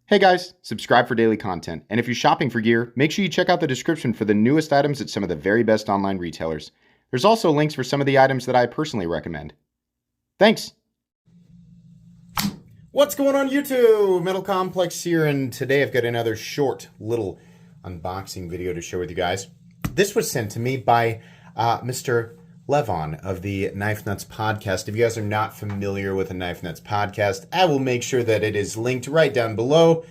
Hey guys, subscribe for daily content. And if you're shopping for gear, make sure you check out the description for the newest items at some of the very best online retailers. There's also links for some of the items that I personally recommend. Thanks! What's going on YouTube? Metal Complex here, and today I've got another short little unboxing video to share with you guys. This was sent to me by Mr. Levon of the Knife Nuts podcast. If you guys are not familiar with the Knife Nuts podcast, I will make sure that it is linked right down below.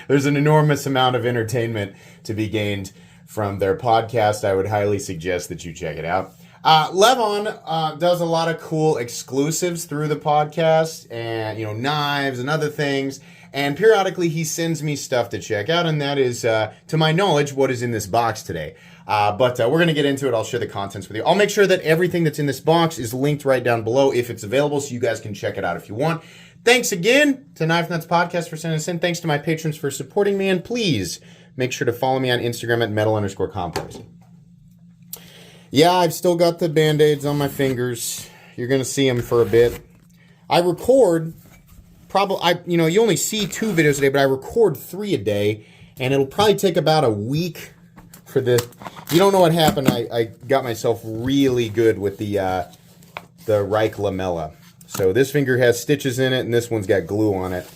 There's an enormous amount of entertainment to be gained from their podcast. I would highly suggest that you check it out. Levon does a lot of cool exclusives through the podcast, and knives and other things. And periodically he sends me stuff to check out, and that is, to my knowledge, what is in this box today. But we're going to get into it. I'll share the contents with you. I'll make sure that everything that's in this box is linked right down below if it's available, so you guys can check it out if you want. Thanks again to Knife Nuts Podcast for sending us in. Thanks to my patrons for supporting me, and please make sure to follow me on Instagram at metal_complex. Yeah, I've still got the Band-Aids on my fingers. You're going to see them for a bit. I record... you only see 2 videos a day, but I record 3 a day, and it'll probably take about a week for this. If you don't know what happened, I got myself really good with the Reich lamella. So this finger has stitches in it, and this one's got glue on it.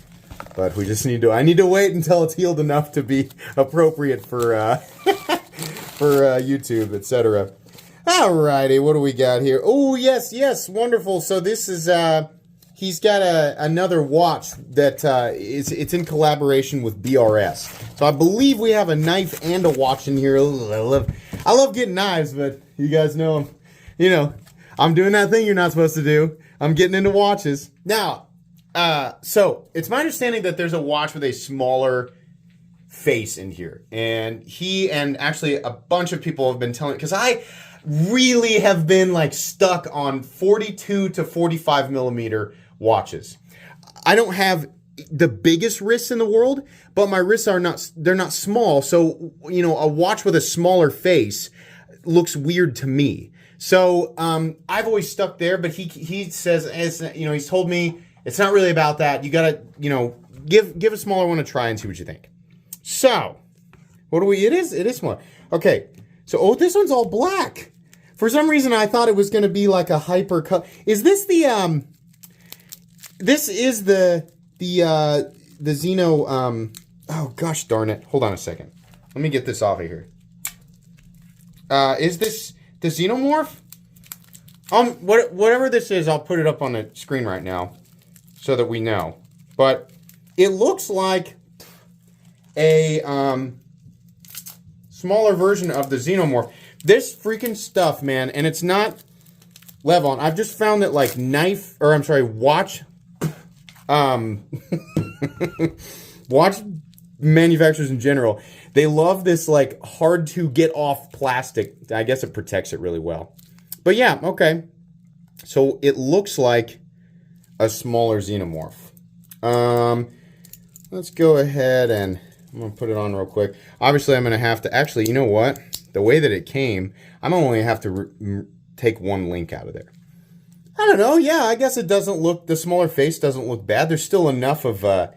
But we just I need to wait until it's healed enough to be appropriate for for YouTube, etc. Alrighty, what do we got here? Oh, yes, wonderful. So this is he's got another watch that it's in collaboration with BRS. So I believe we have a knife and a watch in here. I love getting knives, but you guys know, I'm doing that thing you're not supposed to do. I'm getting into watches. Now, so it's my understanding that there's a watch with a smaller face in here. And he and actually a bunch of people have been telling, because I really have been stuck on 42 to 45 millimeter watches. I don't have the biggest wrists in the world, but my wrists they're not small. So, a watch with a smaller face looks weird to me. So, I've always stuck there, but he says, he's told me it's not really about that. You gotta, give a smaller one a try and see what you think. So, it is smaller. Okay. So, this one's all black. For some reason, I thought it was going to be like a hyper cut. Is this the, this is the Xeno, oh gosh darn it. Hold on a second. Let me get this off of here. Is this the Xenomorph? Whatever this is, I'll put it up on the screen right now so that we know. But it looks like a, smaller version of the Xenomorph. This freaking stuff, man, and it's not Levon. I've just found that watch watch manufacturers in general, they love this hard to get off plastic. I guess it protects it really well. But yeah, okay. So it looks like a smaller Xenomorph. Let's go ahead and I'm going to put it on real quick. Obviously, I'm going to have to... Actually, you know what? The way that it came, I'm only have to take one link out of there. I don't know. Yeah, I guess it doesn't look... The smaller face doesn't look bad. There's still enough of, the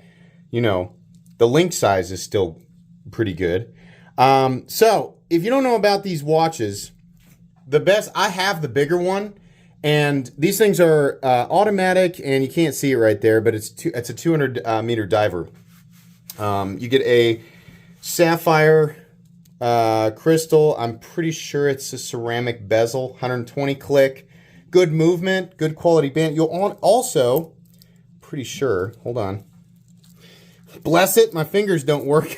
link size is still pretty good. So, if you don't know about these watches, I have the bigger one. And these things are automatic, and you can't see it right there, but it's a 200 meter diver. You get a sapphire crystal. I'm pretty sure it's a ceramic bezel, 120 click, good movement, good quality band. You'll also, pretty sure, hold on. Bless it, my fingers don't work.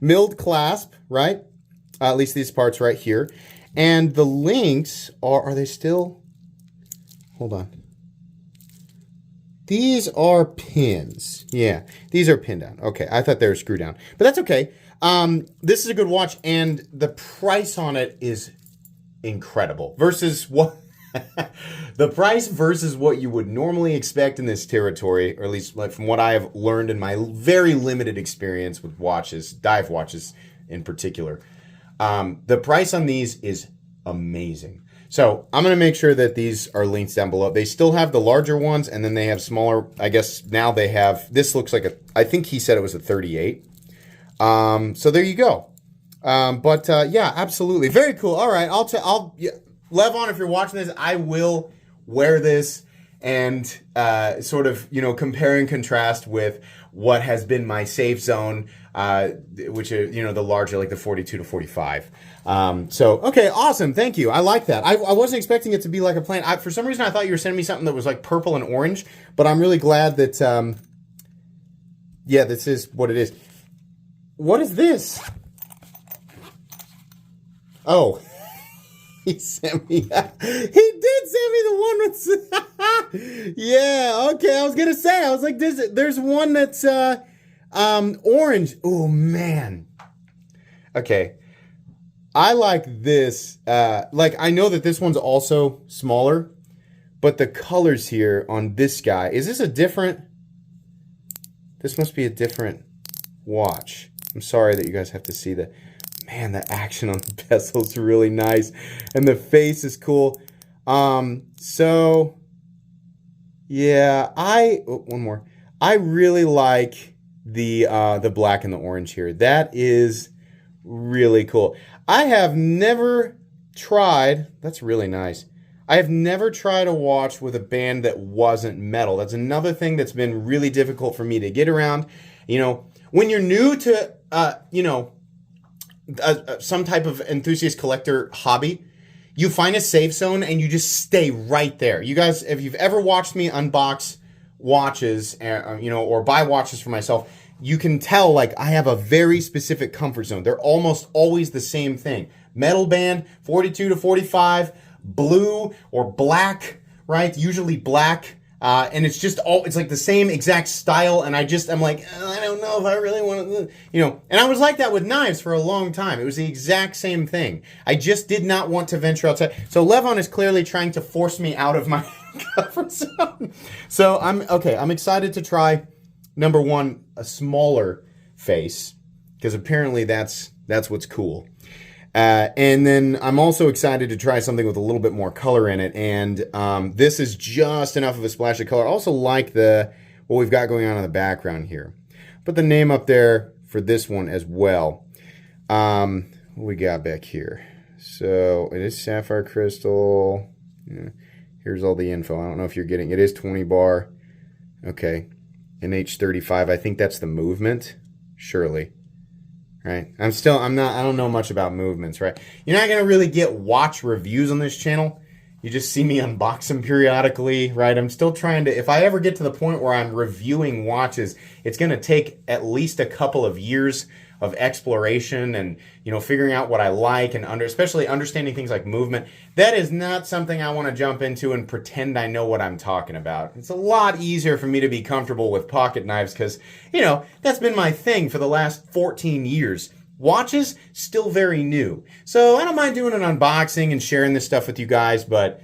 Milled clasp, right? At least these parts right here. And the links are they still? Hold on. These are pins. Yeah, these are pinned down. Okay, I thought they were screwed down. But that's okay. This is a good watch, and the price on it is incredible. Versus what... the price versus what you would normally expect in this territory, or at least from what I have learned in my very limited experience with watches, dive watches in particular. The price on these is amazing. So I'm going to make sure that these are linked down below. They still have the larger ones, and then they have smaller. I guess now they have, this looks like I think he said it was a 38. So there you go. Yeah, absolutely. Very cool. All right. Levon, if you're watching this, I will wear this and sort of, compare and contrast with what has been my safe zone, which is, the larger, like the 42 to 45. Okay, awesome. Thank you. I like that. I wasn't expecting it to be like a plant. For some reason, I thought you were sending me something that was like purple and orange, but I'm really glad that, yeah, this is what it is. What is this? Oh, he sent me, he did send me the one with, yeah, okay, I was going to say, I was like, there's one that's, orange. Oh, man. Okay. I like this, I know that this one's also smaller, but the colors here on this guy, is this a different, this must be a different watch. I'm sorry that you guys have to see the, man, the action on the bezel is really nice, and the face is cool. Yeah, one more. I really like the black and the orange here. That is really cool. I have never tried, that's really nice. I have never tried a watch with a band that wasn't metal. That's another thing that's been really difficult for me to get around. When you're new to, some type of enthusiast collector hobby, you find a safe zone and you just stay right there. You guys, if you've ever watched me unbox watches, or buy watches for myself, you can tell, I have a very specific comfort zone. They're almost always the same thing. Metal band, 42 to 45, blue or black, right? Usually black. And it's just it's like the same exact style. And I'm like, I don't know if I really want to, and I was like that with knives for a long time. It was the exact same thing. I just did not want to venture outside. So Levon is clearly trying to force me out of my comfort zone. So I'm excited to try, number one, a smaller face, because apparently that's what's cool. And then I'm also excited to try something with a little bit more color in it. And this is just enough of a splash of color. I also like what we've got going on in the background here. Put the name up there for this one as well. What we got back here? So it is sapphire crystal. Yeah. Here's all the info. I don't know if you're getting it. Is 20 bar. Okay. An H35. I think that's the movement. Surely. Right. I don't know much about movements, right? You're not going to really get watch reviews on this channel. You just see me unbox them periodically, right? I'm still trying to, if I ever get to the point where I'm reviewing watches, it's going to take at least a couple of years of exploration and, figuring out what I like and especially understanding things like movement. That is not something I want to jump into and pretend I know what I'm talking about. It's a lot easier for me to be comfortable with pocket knives because, that's been my thing for the last 14 years. Watches, still very new. So I don't mind doing an unboxing and sharing this stuff with you guys, but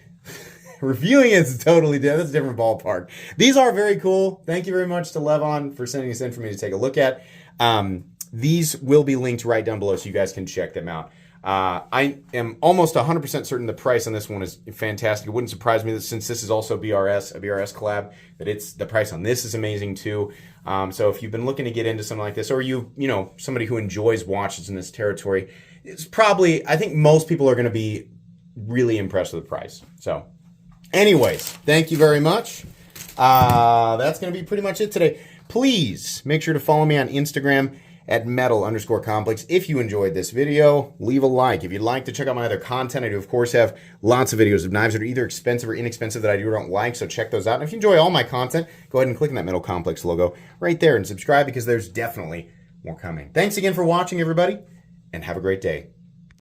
reviewing it is totally different. That's a different ballpark. These are very cool. Thank you very much to Levon for sending this in for me to take a look at. These will be linked right down below so you guys can check them out. I am almost 100% certain the price on this one is fantastic. It wouldn't surprise me that since this is also a BRS collab, that the price on this is amazing too. So if you've been looking to get into something like this, or somebody who enjoys watches in this territory, it's probably, I think most people are going to be really impressed with the price. So anyways, thank you very much. That's going to be pretty much it today. Please make sure to follow me on Instagram at metal_complex. If you enjoyed this video, leave a like. If you'd like to check out my other content, I do, of course, have lots of videos of knives that are either expensive or inexpensive that I do or don't like, so check those out. And if you enjoy all my content, go ahead and click on that Metal Complex logo right there and subscribe because there's definitely more coming. Thanks again for watching, everybody, and have a great day.